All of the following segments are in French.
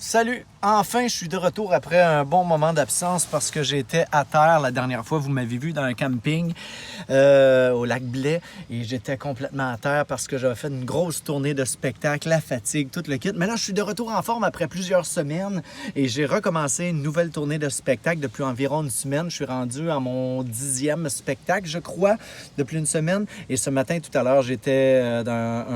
Salut! Enfin, je suis de retour après un bon moment d'absence parce que j'étais à terre la dernière fois. Vous m'avez vu dans un camping au lac Blais et j'étais complètement à terre parce que j'avais fait une grosse tournée de spectacle, la fatigue, tout le kit. Mais là, je suis de retour en forme après plusieurs semaines et j'ai recommencé une nouvelle tournée de spectacle depuis environ une semaine. Je suis rendu à mon 10e spectacle, je crois, depuis une semaine. Et ce matin, tout à l'heure, j'étais dans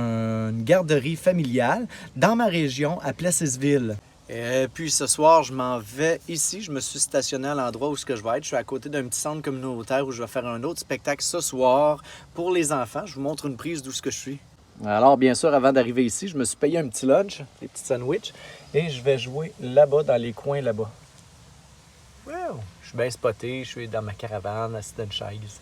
une garderie familiale dans ma région à Plessisville. Et puis ce soir, je m'en vais ici. Je me suis stationné à l'endroit où je vais être. Je suis à côté d'un petit centre communautaire où je vais faire un autre spectacle ce soir pour les enfants. Je vous montre une prise d'où je suis. Alors, bien sûr, avant d'arriver ici, je me suis payé un petit lunch, des petits sandwichs, et je vais jouer là-bas, dans les coins là-bas. Wow! Je suis bien spoté, je suis dans ma caravane, assis dans une chaise.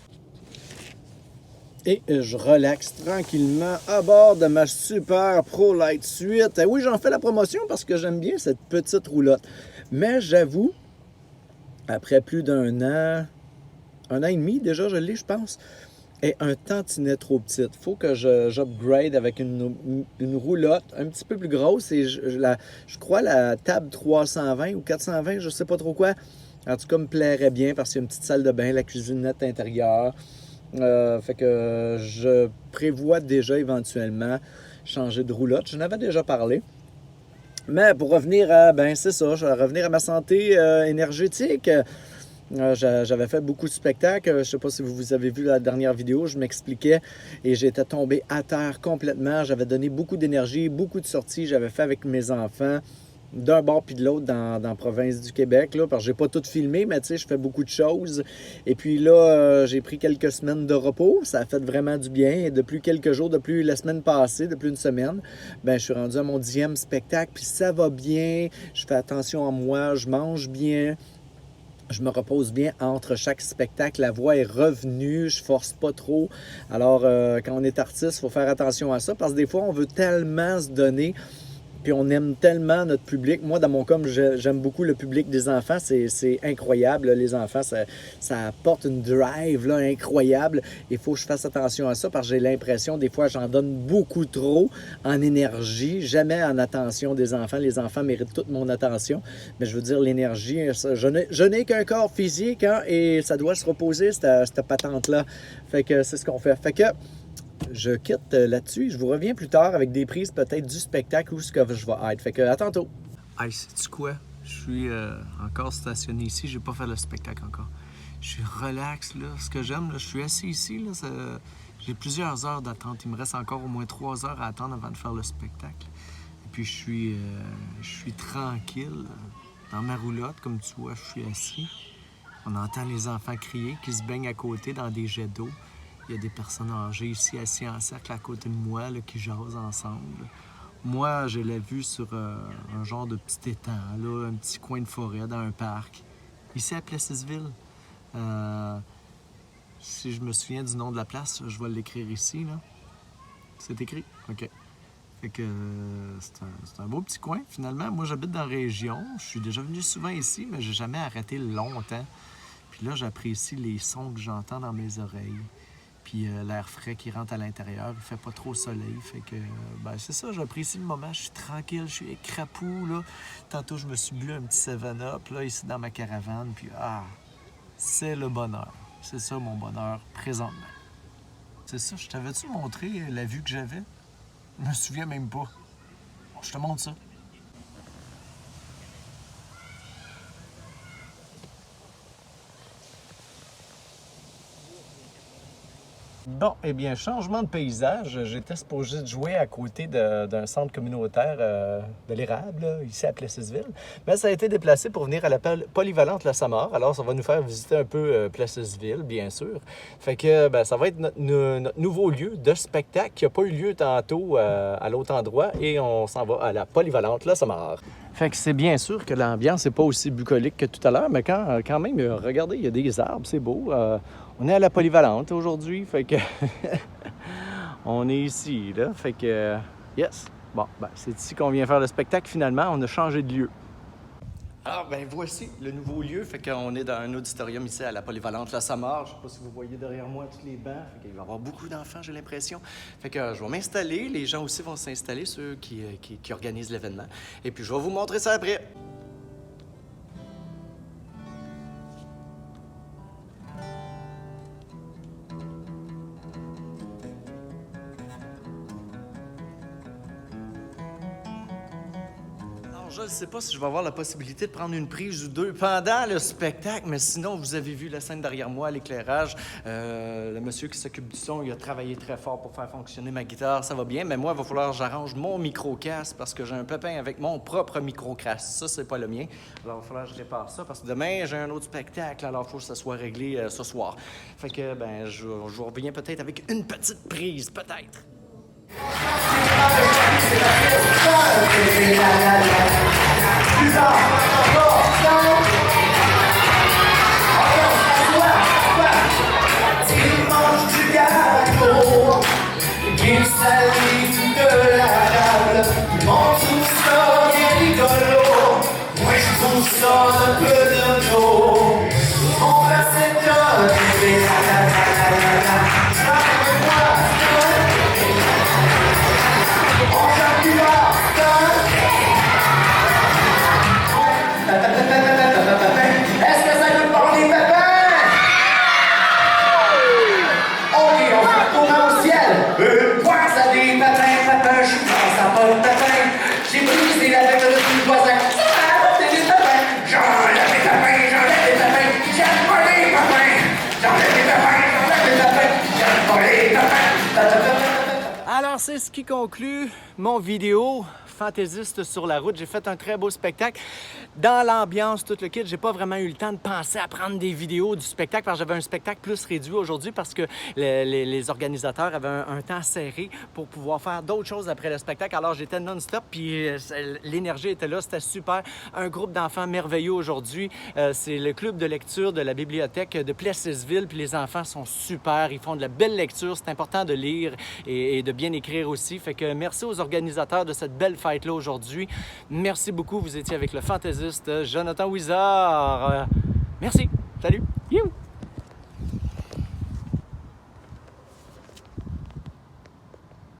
Et je relaxe tranquillement à bord de ma Super Pro Light 8. Et oui, j'en fais la promotion parce que j'aime bien cette petite roulotte. Mais j'avoue, après plus d'un an et demi déjà, je l'ai, je pense, et un tantinet trop petite. Il faut que j'upgrade avec une roulotte un petit peu plus grosse. Et je crois la table 320 ou 420, je sais pas trop quoi. En tout cas, me plairait bien parce qu'il y a une petite salle de bain, la cuisinette intérieure. Fait que je prévois déjà éventuellement changer de roulotte. Je n'avais déjà parlé. Mais pour revenir à, c'est ça, je vais revenir à ma santé énergétique. J'avais fait beaucoup de spectacles. Je ne sais pas si vous avez vu la dernière vidéo, je m'expliquais et j'étais tombé à terre complètement. J'avais donné beaucoup d'énergie, beaucoup de sorties. J'avais fait avec mes enfants d'un bord puis de l'autre dans la province du Québec, là, parce que j'ai pas tout filmé, mais tu sais, je fais beaucoup de choses. Et puis là, j'ai pris quelques semaines de repos. Ça a fait vraiment du bien. Et depuis quelques jours, depuis la semaine passée, depuis une semaine, je suis rendu à mon 10e spectacle, puis ça va bien. Je fais attention à moi, je mange bien. Je me repose bien entre chaque spectacle. La voix est revenue, je force pas trop. Alors, quand on est artiste, il faut faire attention à ça parce que des fois, on veut tellement se donner. Puis on aime tellement notre public. Moi, dans mon cas, j'aime beaucoup le public des enfants. C'est incroyable. Là, les enfants, ça apporte une drive là, incroyable. Il faut que je fasse attention à ça parce que j'ai l'impression, des fois, j'en donne beaucoup trop en énergie, jamais en attention des enfants. Les enfants méritent toute mon attention. Mais je veux dire, l'énergie, je n'ai qu'un corps physique hein, et ça doit se reposer, cette patente-là. Fait que c'est ce qu'on fait. Fait que je quitte là-dessus. Je vous reviens plus tard avec des prises peut-être du spectacle où ce que je vais être. Fait que à tantôt. Hey, sais-tu quoi? Je suis encore stationné ici. J'ai pas fait le spectacle encore. Je suis relax, là. Ce que j'aime, là, je suis assis ici, là. J'ai plusieurs heures d'attente. Il me reste encore au moins 3 heures à attendre avant de faire le spectacle. Et puis je suis tranquille dans ma roulotte. Comme tu vois, je suis assis. On entend les enfants crier qui se baignent à côté dans des jets d'eau. Il y a des personnes âgées ici, assis en cercle à côté de moi, là, qui jasent ensemble. Moi, je l'ai vu sur un genre de petit étang, là, un petit coin de forêt dans un parc. Ici à Plessisville. Si je me souviens du nom de la place, je vais l'écrire ici. Là. C'est écrit? OK. Fait que c'est un beau petit coin, finalement. Moi, j'habite dans la région. Je suis déjà venu souvent ici, mais j'ai jamais arrêté longtemps. Puis là, j'apprécie les sons que j'entends dans mes oreilles. Puis l'air frais qui rentre à l'intérieur, il fait pas trop soleil. Fait que, c'est ça, j'apprécie le moment. Je suis tranquille, je suis écrapou, là. Tantôt, je me suis bu un petit 7-Up, là, ici dans ma caravane. Puis, c'est le bonheur. C'est ça, mon bonheur, présentement. C'est ça, je t'avais-tu montré la vue que j'avais? Je me souviens même pas. Bon, je te montre ça. Bon, eh bien, changement de paysage. J'étais supposé jouer à côté d'un centre communautaire de l'érable, là, ici à Plessisville. Mais ça a été déplacé pour venir à la polyvalente La Samar. Alors, ça va nous faire visiter un peu Plessisville, bien sûr. Fait que ça va être notre nouveau lieu de spectacle qui n'a pas eu lieu tantôt à l'autre endroit. Et on s'en va à la polyvalente La Samar. Fait que c'est bien sûr que l'ambiance n'est pas aussi bucolique que tout à l'heure, mais quand même, regardez, il y a des arbres, c'est beau. On est à la polyvalente aujourd'hui, fait que on est ici, là, fait que yes. Bon, c'est ici qu'on vient faire le spectacle finalement, on a changé de lieu. Ah, ben voici le nouveau lieu. Fait qu'on est dans un auditorium ici à la Polyvalente La Samar. Je sais pas si vous voyez derrière moi tous les bancs. Fait qu'il va y avoir beaucoup d'enfants, j'ai l'impression. Fait que je vais m'installer. Les gens aussi vont s'installer, ceux qui organisent l'événement. Et puis je vais vous montrer ça après. Je ne sais pas si je vais avoir la possibilité de prendre une prise ou deux pendant le spectacle, mais sinon, vous avez vu la scène derrière moi, l'éclairage. Le monsieur qui s'occupe du son, il a travaillé très fort pour faire fonctionner ma guitare, ça va bien, mais moi, il va falloir que j'arrange mon micro-casque parce que j'ai un pépin avec mon propre micro-casque. Ça, c'est pas le mien. Alors, il va falloir que je répare ça parce que demain, j'ai un autre spectacle, alors il faut que ça soit réglé ce soir. Fait que, ben, je vous reviens peut-être avec une petite prise, peut-être. Une salive de la table, on trouve ça bien rigolo. Moi je trouve ça un peu de l'eau. On va s'étonner, la la la la la la. On chante du Boston. Est-ce que ça nous parle des pépins? Ok, on se retourne au ciel. Ça des patins, je pense à pas de patins. J'ai brisé la bête de tout le voisin. Ça va apporter des patins. J'enlève des patins, j'aime pas les patins. J'enlève des patins, j'aime pas les patins. Alors, c'est ce qui conclut mon vidéo fantaisiste sur la route. J'ai fait un très beau spectacle. Dans l'ambiance, tout le kit, j'ai pas vraiment eu le temps de penser à prendre des vidéos du spectacle parce que j'avais un spectacle plus réduit aujourd'hui parce que les organisateurs avaient un temps serré pour pouvoir faire d'autres choses après le spectacle. Alors, j'étais non-stop, puis l'énergie était là. C'était super. Un groupe d'enfants merveilleux aujourd'hui. C'est le club de lecture de la bibliothèque de Plessisville, puis les enfants sont super. Ils font de la belle lecture. C'est important de lire et de bien écrire aussi. Fait que merci aux organisateurs de cette belle fête-là aujourd'hui. Merci beaucoup. Vous étiez avec le fantaisiste Jonathan Ouizard. Merci. Salut.